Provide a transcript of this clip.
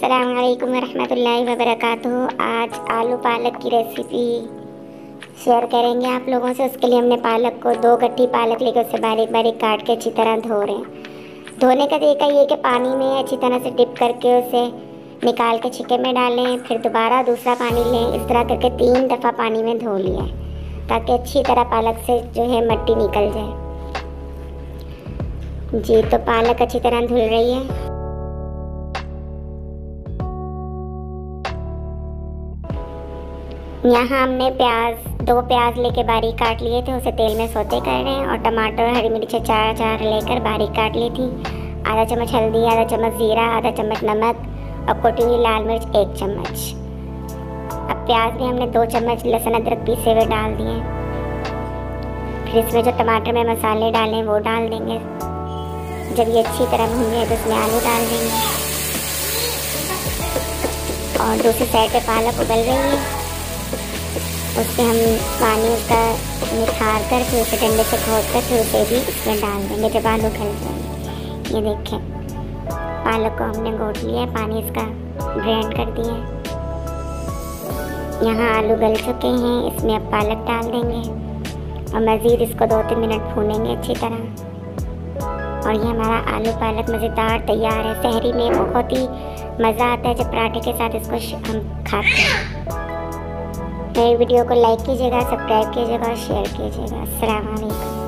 अस्सलाम वालेकुम रहमतुल्लाहि व बरकातुहू। आज आलू पालक की रेसिपी शेयर करेंगे आप लोगों से। उसके लिए हमने पालक को 2 गट्ठी पालक लेकर उसे बारीक बारीक काट के अच्छी तरह धो रहे हैं। धोने का तरीका ये कि पानी में अच्छी तरह से डिप करके उसे निकाल के छिक्के में डालें, फिर दोबारा दूसरा पानी लें। इस तरह करके 3 दफ़ा पानी में धो लिया ताकि अच्छी तरह पालक से जो है मिट्टी निकल जाए। जी, तो पालक अच्छी तरह धुल रही है। यहाँ हमने 2 प्याज लेके बारीक काट लिए थे, उसे तेल में सौते कर रहे हैं। और टमाटर और हरी मिर्च 4 लेकर बारीक काट ली थी। आधा चम्मच हल्दी, आधा चम्मच ज़ीरा, आधा चम्मच नमक और कुटी हुई लाल मिर्च 1 चम्मच। अब प्याज में हमने 2 चम्मच लहसुन अदरक पीसे हुए डाल दिए। फिर इसमें जो टमाटर में मसाले डालें वो डाल देंगे। जब ये अच्छी तरह भून जाए तो इसमें आलू डाल देंगे। और दूसरी साइड पे पालक उबल रही है, उससे हम पानी उसका निखार कर फिर उसे डंडे से खोद कर फिर उसे भी इसमें डाल देंगे जब आलू गल जाएंगे। ये देखें, पालक को हमने घोट लिया, पानी इसका ग्राइंड कर दिया। यहाँ आलू गल चुके हैं, इसमें अब पालक डाल देंगे और मज़ीद इसको 2-3 मिनट भूनेंगे अच्छी तरह। और ये हमारा आलू पालक मज़ेदार तैयार है। सहरी में बहुत ही मज़ा आता है जब पराठे के साथ इसको हम खाते हैं। मेरी वीडियो को लाइक कीजिएगा, सब्सक्राइब कीजिएगा और शेयर कीजिएगा। अस्सलाम वालेकुम।